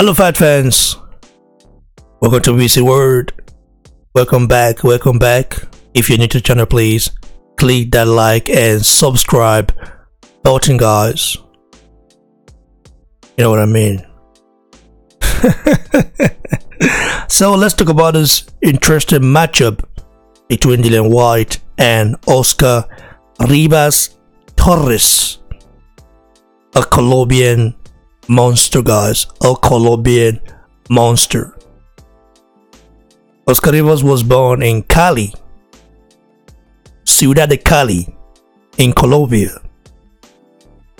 Hello fight fans, welcome to VC World. Welcome back. If you're new to the channel, please click that like and subscribe button, guys. You know what I mean. So let's talk about this interesting matchup between Dillian Whyte and Oscar Rivas Torres, a Colombian monster, guys. A Colombian monster. Oscar Rivas was born in Cali, Ciudad de Cali, in Colombia.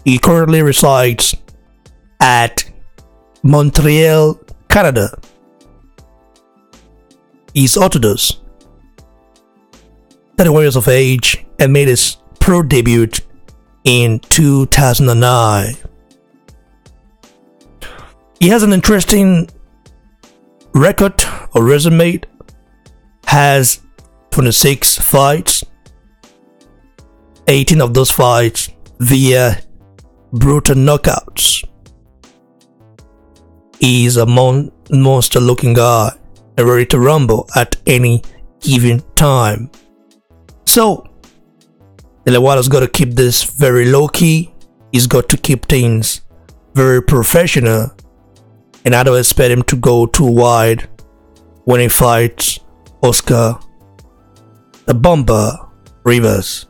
He currently resides at Montreal, Canada. He's Orthodox, 31 years of age, and made his pro debut in 2009. He has an interesting record or resume. Has 26 fights, 18 of those fights via brutal knockouts. He's a monster looking guy and ready to rumble at any given time. So Dillian Whyte has got to keep this very low key. He's got to keep things very professional, and I don't expect him to go too wide when he fights Oscar the Bomber Rivas.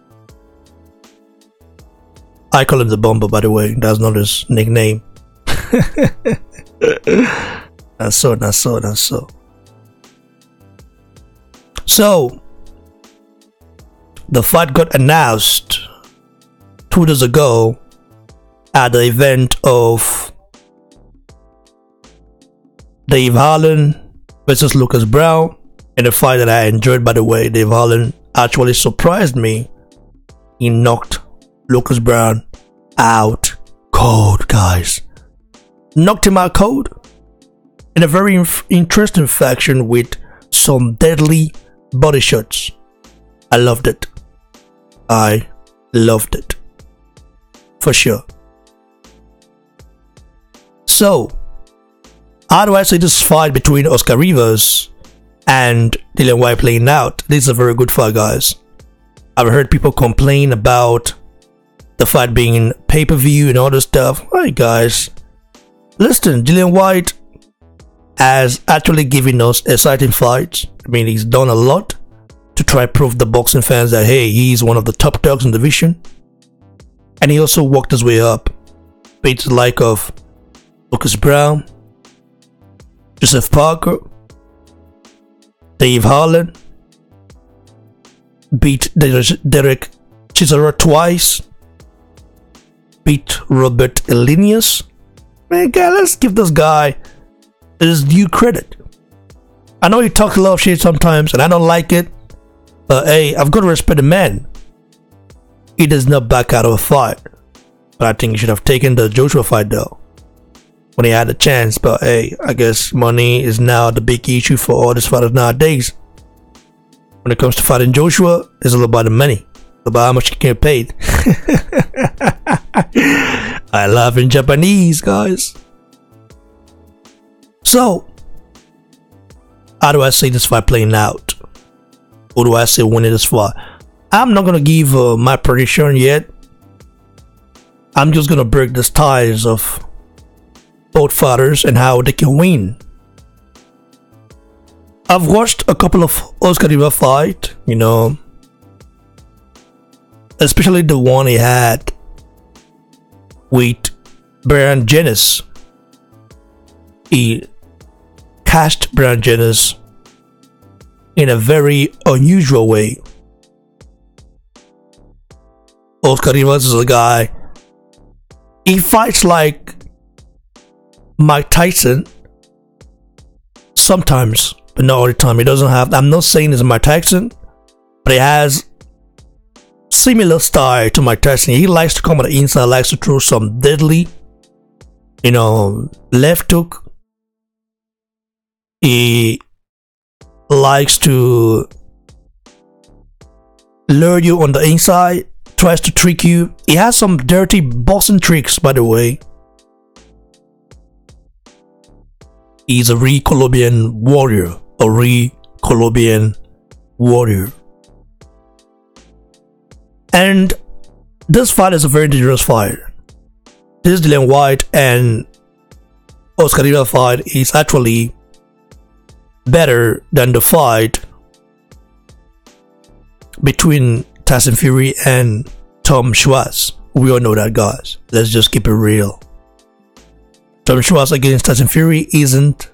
I call him the Bomber, by the way. That's not his nickname. That's so. So the fight got announced 2 days ago at the event of Dave Harlan versus Lucas Brown, in a fight that I enjoyed, by the way. Dave Harlan actually surprised me. He knocked Lucas Brown out cold, guys. Knocked him out cold in a very interesting fashion with some deadly body shots. I loved it. I loved it. For sure. So, how do I see this fight between Oscar Rivas and Dillian Whyte playing out? This is a very good fight, guys. I've heard people complain about the fight being pay-per-view and all this stuff. Alright, guys, listen, Dillian Whyte has actually given us exciting fights. I mean, he's done a lot to try to prove the boxing fans that, hey, he's one of the top dogs in the division. And he also worked his way up. Beat the like of Lucas Brown, Joseph Parker, Dave Harlan, beat Derek Chisora twice, beat Robert Elenius. Man, guys, let's give this guy his due credit. I know he talks a lot of shit sometimes, and I don't like it, but hey, I've got to respect the man. He does not back out of a fight, but I think he should have taken the Joshua fight though, when he had a chance. But hey, I guess money is now the big issue for all these fighters nowadays. When it comes to fighting Joshua, it's all about the money, about how much you get paid. I laugh in Japanese, guys. So, how do I see this fight playing out? Who do I see winning this fight? I'm not gonna give my prediction yet. I'm just gonna break the ties of both fighters and how they can win. I've watched a couple of Oscar Rivas fight, you know, especially the one he had with Brian Jennings. He cashed Brian Jennings in a very unusual way. Oscar Rivas is a guy, he fights like Mike Tyson sometimes, but not all the time. He doesn't have, I'm not saying he's Mike Tyson, but he has similar style to Mike Tyson. He likes to come on the inside, likes to throw some deadly, you know, left hook. He likes to lure you on the inside, tries to trick you. He has some dirty boxing tricks, by the way. He's a real Colombian warrior. A real Colombian warrior. And this fight is a very dangerous fight. This Dillian Whyte and Oscar Rivas fight is actually better than the fight between Tyson Fury and Tom Schwartz. We all know that, guys. Let's just keep it real. Tom Schwartz against Tyson Fury isn't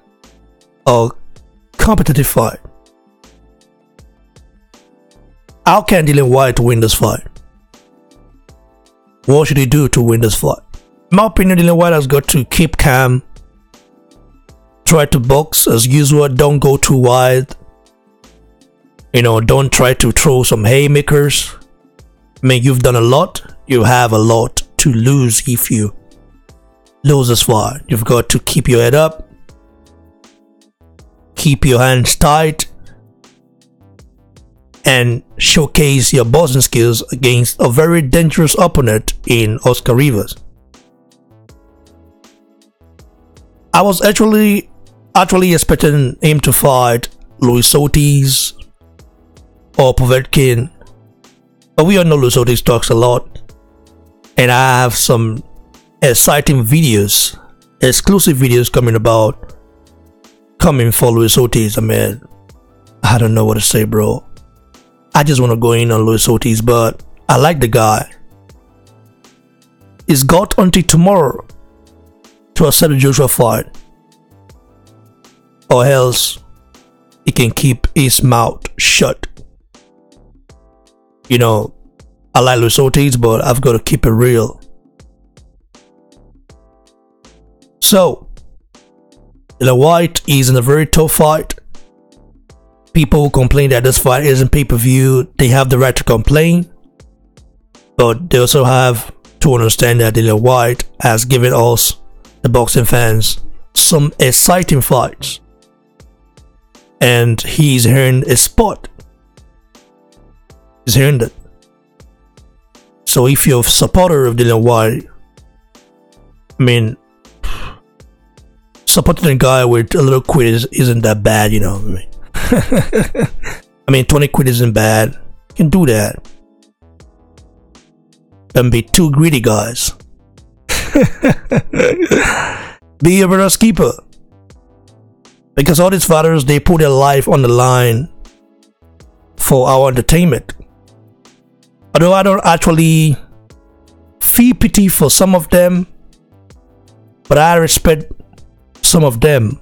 a competitive fight. How can Dillian Whyte win this fight? What should he do to win this fight? In my opinion, Dillian Whyte has got to keep calm, try to box as usual, don't go too wide. Don't try to throw some haymakers. I mean, you've done a lot. You have a lot to lose if you lose this fight. You've got to keep your head up, keep your hands tight, and showcase your boxing skills against a very dangerous opponent in Oscar Rivas. I was actually expecting him to fight Luis Ortiz or Povetkin, but we all know Luis Ortiz talks a lot, and I have some exciting videos, exclusive videos coming for Luis Ortiz. I mean, I don't know what to say, bro. I just want to go in on Luis Ortiz, but I like the guy. He's got until tomorrow to accept the Joshua fight, or else he can keep his mouth shut. I like Luis Ortiz, but I've got to keep it real. So, Dillian Whyte is in a very tough fight. People who complain that this fight isn't pay-per-view, they have the right to complain, but they also have to understand that Dillian Whyte has given us, the boxing fans, some exciting fights, and he's earned a spot. He's earned it. So if you're a supporter of Dillian Whyte, I mean, supporting a guy with a little quid isn't that bad, I mean, 20 quid isn't bad. You can do that. Don't be too greedy, guys. Be your brother's keeper. Because all these fighters, they put their life on the line for our entertainment. Although I don't actually feel pity for some of them, but I respect some of them